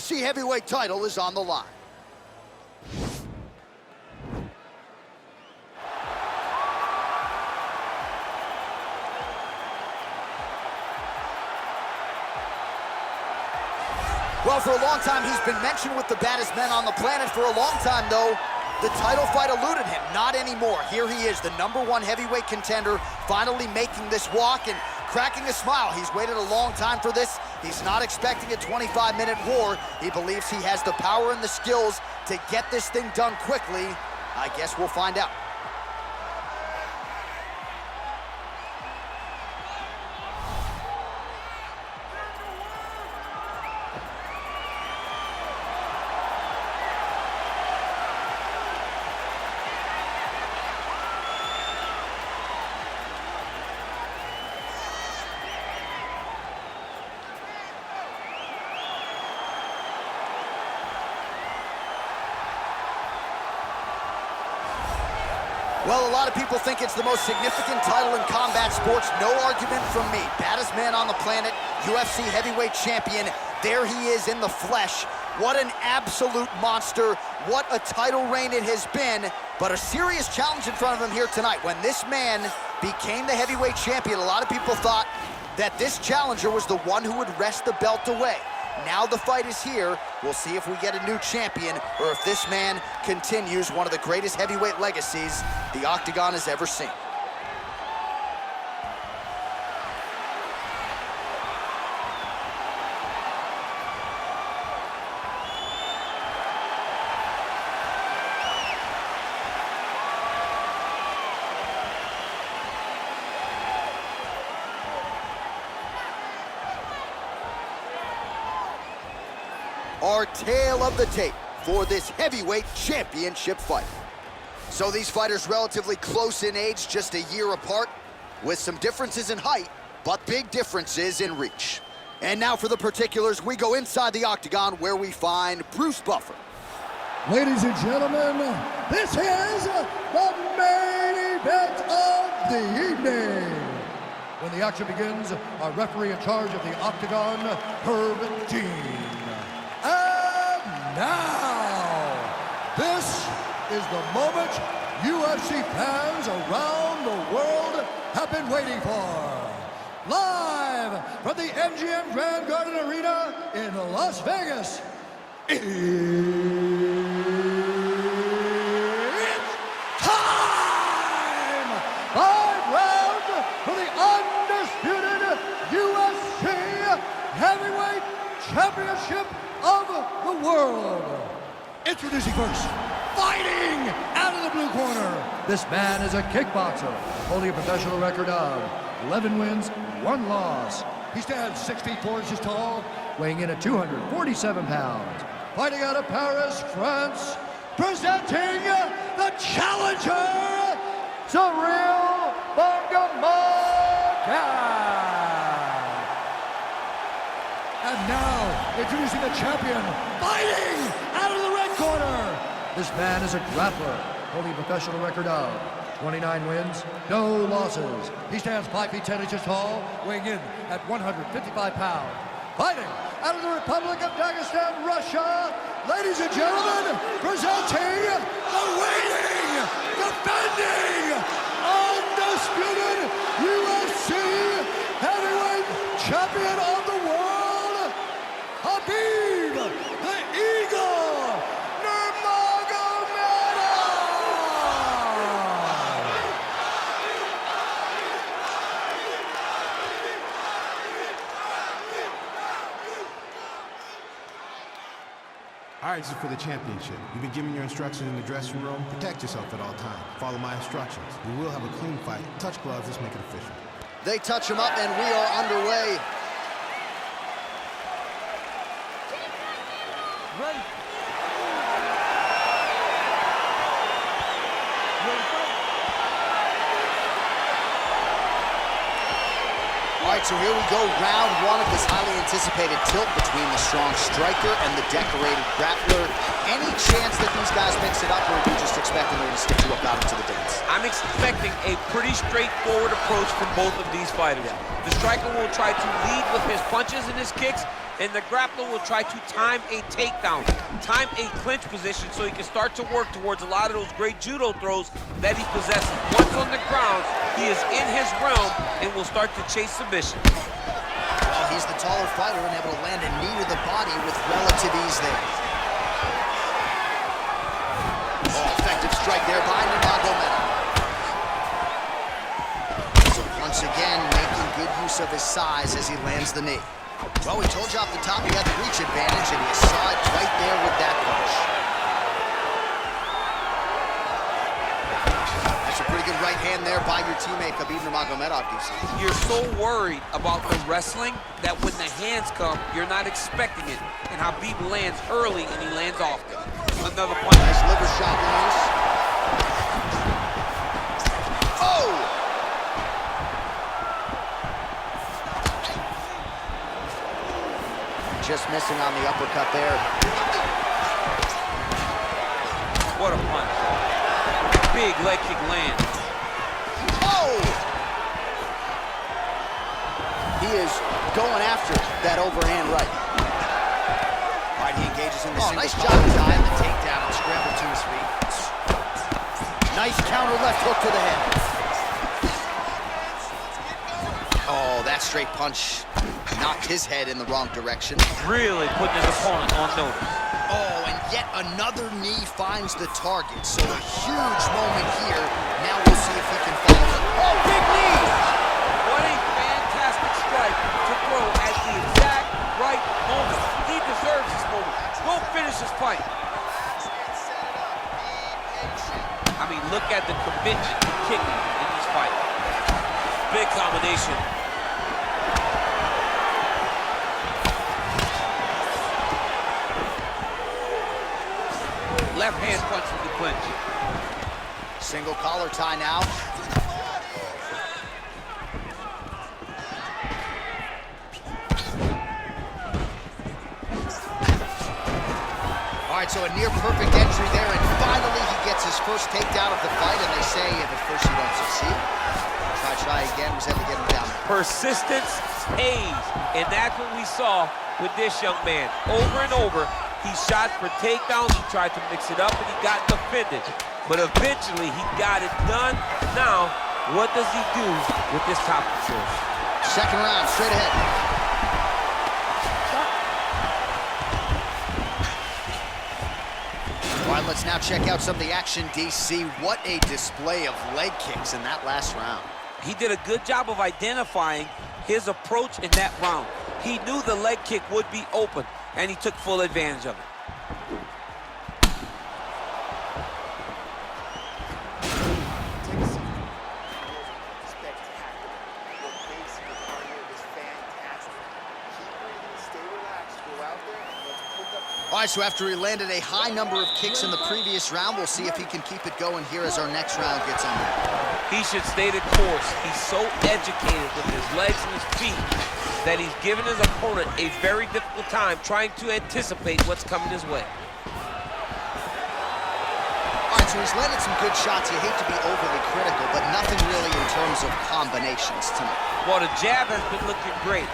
UFC heavyweight title is on the line. Well, for a long time, he's been mentioned with the baddest men on the planet. For a long time, though, the title fight eluded him. Not anymore. Here he is, the #1 heavyweight contender, finally making this walk and cracking a smile. He's waited a long time for this. He's not expecting a 25-minute war. He believes he has the power and the skills to get this thing done quickly. I guess we'll find out. Well, a lot of people think it's the most significant title in combat sports. No argument from me. Baddest man on the planet, UFC heavyweight champion. There he is in the flesh. What an absolute monster. What a title reign it has been. But a serious challenge in front of him here tonight. When this man became the heavyweight champion, a lot of people thought that this challenger was the one who would wrest the belt away. Now the fight is here. We'll see if we get a new champion or if this man continues one of the greatest heavyweight legacies the Octagon has ever seen. Our tale of the tape for this heavyweight championship fight. So these fighters relatively close in age, just a year apart, with some differences in height, but big differences in reach. And now for the particulars, we go inside the Octagon where we find Bruce Buffer. Ladies and gentlemen, this is the main event of the evening. When the action begins, our referee in charge of the Octagon, Herb Dean. And now, this is the moment UFC fans around the world have been waiting for. Live from the MGM Grand Garden Arena in Las Vegas, it's time! 5 rounds for the undisputed UFC Heavyweight Championship of the world. Introducing first, fighting out of the blue corner. This man is a kickboxer, holding a professional record of 11 wins, 1 loss. He stands 6 feet 4 inches tall, weighing in at 247 pounds. Fighting out of Paris, France, presenting the challenger, Ciryl Gane. And now, introducing the champion, fighting out of the red corner. This man is a grappler, holding a professional record of 29 wins, no losses. He stands 5 feet 10 inches tall, weighing in at 155 pounds. Fighting out of the Republic of Dagestan, Russia, ladies and gentlemen, presenting the reigning, defending, undisputed UFC heavyweight champion of the world, Khabib the Eagle Nurmagomedov! All right, this is for the championship. You've been given your instructions in the dressing room. Protect yourself at all times. Follow my instructions. We will have a clean fight. Touch gloves, let's make it official. They touch him up and we are underway. Ready. All right, so here we go, round 1 of this highly anticipated tilt between the strong striker and the decorated grappler. Any chance that these guys mix it up, or are you just expecting they're going to stick to a bout into the dance? I'm expecting a pretty straightforward approach from both of these fighters. The striker will try to lead with his punches and his kicks, and the grappler will try to time a takedown, time a clinch position so he can start to work towards a lot of those great judo throws that he possesses. Once on the ground, he is in his realm and will start to chase submission. Well, he's the taller fighter and able to land a knee to the body with relative ease there. Oh, effective strike there by Nurmagomedov. So once again, making good use of his size as he lands the knee. Well, we told you off the top he had the reach advantage, and you saw it right there with that punch. That's a pretty good right hand there by your teammate, Khabib Nurmagomedov, DC. You're so worried about the wrestling that when the hands come, you're not expecting it. And Khabib lands early, and he lands often. Another punch. Nice liver shot lands. Oh! Just missing on the uppercut there. What a punch. Big leg kick lands. Oh! He is going after that overhand right. All right, he engages in the single. Nice job tying the takedown and scramble to his feet. Nice counter left hook to the head. Oh, that straight punch knocked his head in the wrong direction. Really putting his opponent on notice. Oh, and yet another knee finds the target. So a huge moment here. Now we'll see if he can follow it. Oh, big knee! What a fantastic strike to throw at the exact right moment. He deserves this moment. Go finish this fight. I mean, look at the commitment to kicking in this fight. Big combination. Left hand punch with the clinch. Single collar tie now. All right, so a near perfect entry there, and finally he gets his first takedown of the fight, and they say if at first you don't succeed, try again, was able to get him down. Persistence pays, and that's what we saw with this young man. Over and over, he shot for takedowns, he tried to mix it up, and he got defended. But eventually, he got it done. Now, what does he do with this top control? Second round, straight ahead. All right, let's now check out some of the action, DC. What a display of leg kicks in that last round. He did a good job of identifying his approach in that round. He knew the leg kick would be open, and he took full advantage of it. All right, so after he landed a high number of kicks in the previous round, we'll see if he can keep it going here as our next round gets underway. He should stay the course. He's so educated with his legs and his feet that he's given his opponent a very difficult time trying to anticipate what's coming his way. All right, so he's landed some good shots. You hate to be overly critical, but nothing really in terms of combinations tonight. Well, the jab has been looking great.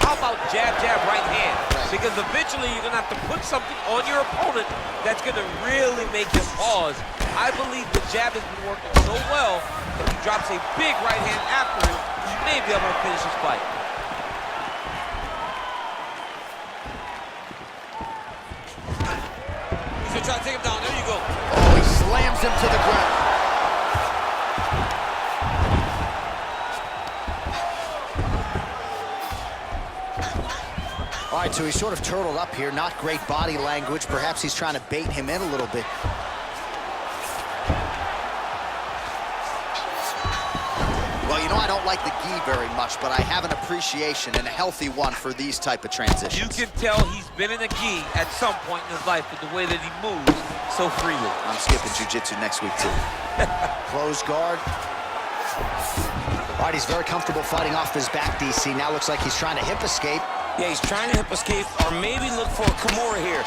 How about jab, jab, right hand? Because eventually you're going to have to put something on your opponent that's going to really make him pause. I believe the jab has been working so well, if he drops a big right hand after it, he may be able to finish his fight. He's going to try to take him down. There you go. Oh, he slams him to the ground. All right, so he's sort of turtled up here. Not great body language. Perhaps he's trying to bait him in a little bit. Well, you know, I don't like the gi very much, but I have an appreciation and a healthy one for these type of transitions. You can tell he's been in a gi at some point in his life with the way that he moves so freely. I'm skipping jiu-jitsu next week, too. Closed guard. All right, he's very comfortable fighting off his back, DC. Now looks like he's trying to hip escape. Yeah, he's trying to hip escape or maybe look for a Kimura here.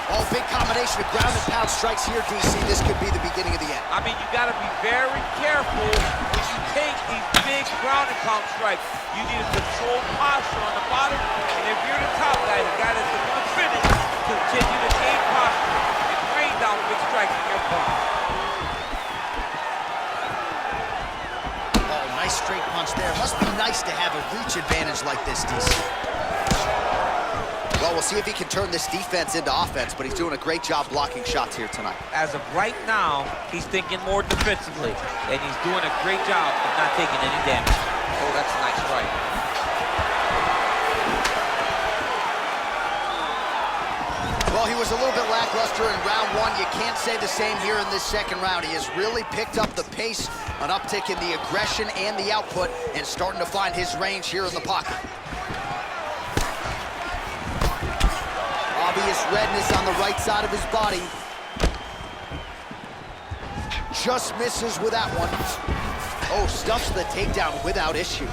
Oh, big combination of ground and pound strikes here, DC. This could be the beginning of the end. I mean, you got to be very careful when you take these big ground and pound strikes. You need a controlled posture on the bottom, and if you're the top guy, the guy that's going to finish, continue to gain posture and rain down big strikes in your opponent. Oh, nice straight punch there. Must be nice to have a reach advantage like this, DC. Well, we'll see if he can turn this defense into offense, but he's doing a great job blocking shots here tonight. As of right now, he's thinking more defensively, and he's doing a great job of not taking any damage. Oh, that's a nice strike. Well, he was a little bit lackluster in round one. You can't say the same here in this second round. He has really picked up the pace, an uptick in the aggression and the output, and starting to find his range here in the pocket. Obvious redness on the right side of his body. Just misses with that one. Oh, stuffs the takedown without issue.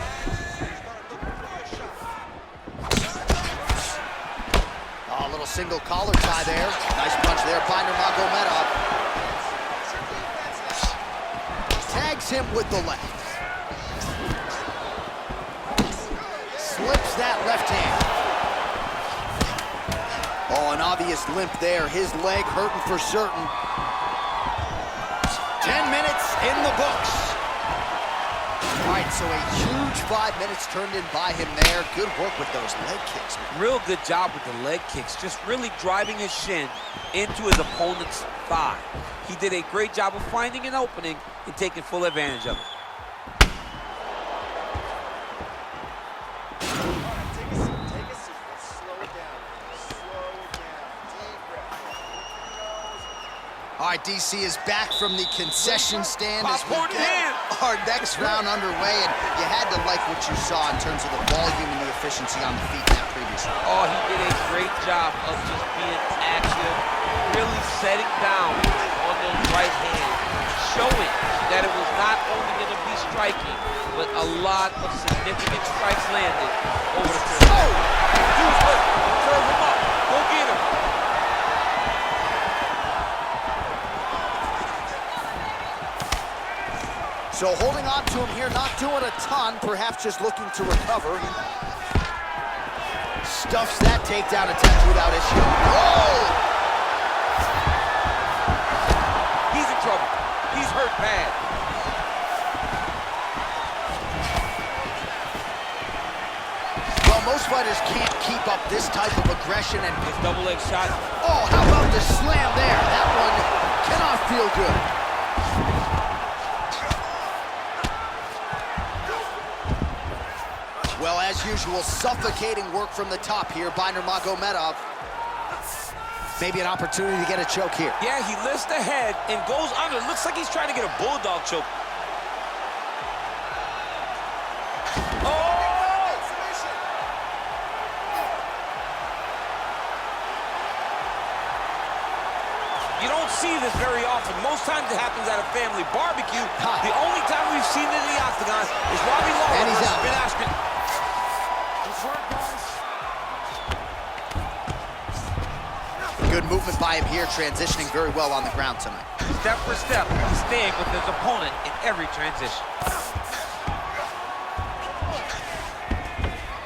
Oh, a little single collar tie there. Nice punch there by Nurmagomedov. Tags him with the left. Slips that left hand. Oh, an obvious limp there. His leg hurting for certain. 10 minutes in the books. All right, so a huge 5 minutes turned in by him there. Good work with those leg kicks, man. Real good job with the leg kicks, just really driving his shin into his opponent's thigh. He did a great job of finding an opening and taking full advantage of it. All right, DC is back from the concession stand as we Popcorn get our next round underway, and you had to like what you saw in terms of the volume and the efficiency on the feet in that previous round. Oh, he did a great job of just being active, really setting down on those right hands, showing that it was not only going to be striking, but a lot of significant strikes landed over the course. Oh! Dude's hurt. Serve him up. Go get him. So holding on to him here, not doing a ton, perhaps just looking to recover. Stuffs that takedown attempt without issue. Oh! He's in trouble. He's hurt bad. Well, most fighters can't keep up this type of aggression and... His double leg shot. Oh, how about the slam there? That one cannot feel good. Well, as usual, suffocating work from the top here by Nurmagomedov. Maybe an opportunity to get a choke here. Yeah, he lifts the head and goes under. Looks like he's trying to get a bulldog choke. Oh! You don't see this very often. Most times it happens at a family barbecue. The only time we've seen it in the octagon is Robbie Lawler And he's versus out. Ben Askren. Good movement by him here, transitioning very well on the ground tonight. Step for step, he's staying with his opponent in every transition.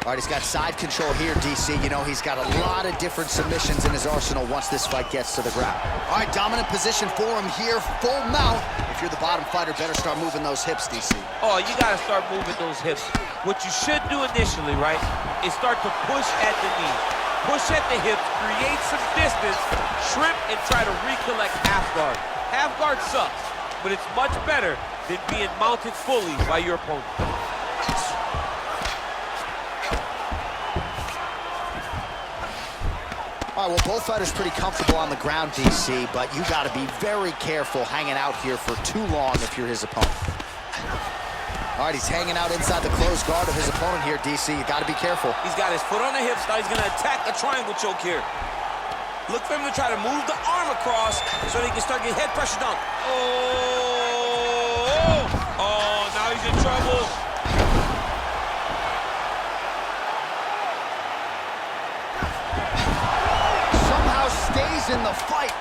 All right, he's got side control here, DC. You know, he's got a lot of different submissions in his arsenal once this fight gets to the ground. All right, dominant position for him here, full mount. If you're the bottom fighter, better start moving those hips, DC. Oh, you gotta start moving those hips. What you should do initially, right, is start to push at the knee. Push at the hips, create some distance, shrimp, and try to recollect half guard. Half guard sucks, but it's much better than being mounted fully by your opponent. All right, well, both fighters pretty comfortable on the ground, DC, but you got to be very careful hanging out here for too long if you're his opponent. All right, he's hanging out inside the closed guard of his opponent here, DC. You got to be careful. He's got his foot on the hips. Now he's going to attack the triangle choke here. Look for him to try to move the arm across so he can start getting head pressure down. Oh! Oh, now he's in trouble. Somehow stays is in the fight.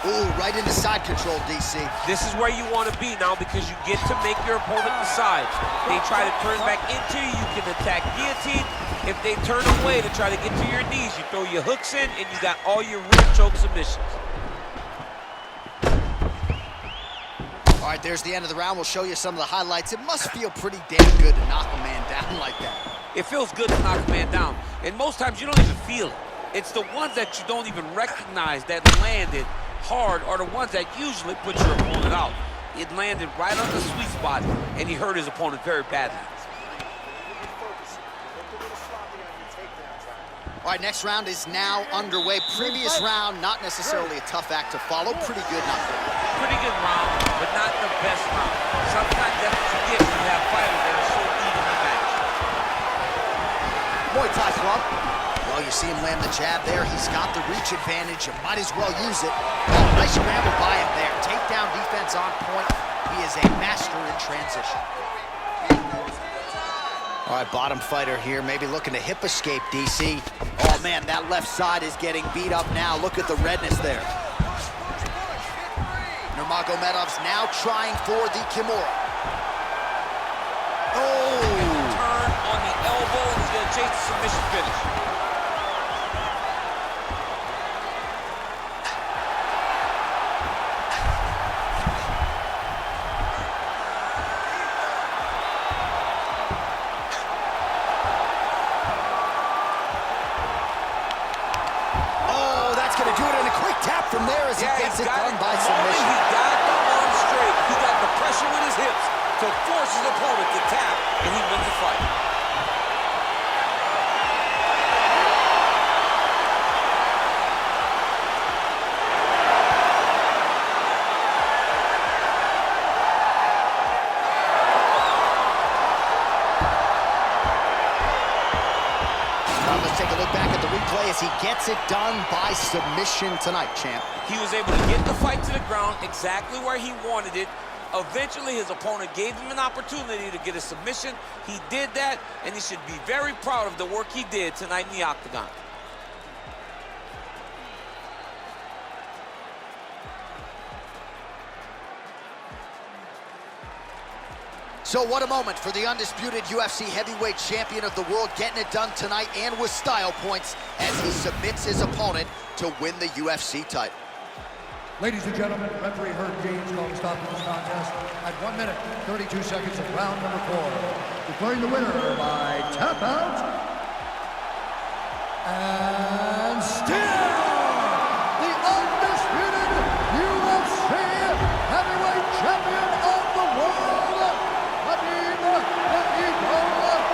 Ooh, right into side control, DC. This is where you want to be now because you get to make your opponent decide. They try to turn back into you, you can attack guillotine. If they turn away to try to get to your knees, you throw your hooks in and you got all your rear choke submissions. All right, there's the end of the round. We'll show you some of the highlights. It must feel pretty damn good to knock a man down like that. It feels good to knock a man down. And most times you don't even feel it. It's the ones that you don't even recognize that landed hard are the ones that usually put your opponent out. It landed right on the sweet spot, and he hurt his opponent very badly. All right, next round is now underway. Previous round, not necessarily a tough act to follow. Pretty good, not good. Pretty good round, but not the best round. Sometimes that's what you get when you have fighters that are so evenly matched. Muay Thai club. Well, you see him land the jab there. He's got the reach advantage. You might as well use it. Oh, nice scramble by him there. Takedown defense on point. He is a master in transition. All right, bottom fighter here, maybe looking to hip escape, DC. Oh, man, that left side is getting beat up now. Look at the redness there. Nurmagomedov's now trying for the Kimura. Oh! Turn on the elbow, and he's going to chase the submission finish. From there as he gets it done by submission. He got the arm straight. He got the pressure with his hips to force his opponent to tap, and he wins the fight. Let's take a look back at the replay as he gets it done by submission tonight, champ. He was able to get the fight to the ground exactly where he wanted it. Eventually, his opponent gave him an opportunity to get a submission. He did that, and he should be very proud of the work he did tonight in the octagon. So what a moment for the undisputed UFC heavyweight champion of the world, getting it done tonight and with style points as he submits his opponent to win the UFC title. Ladies and gentlemen, referee Herb James calling stop to this contest at 1 minute, 32 seconds of round number 4. Declaring the winner by tap out.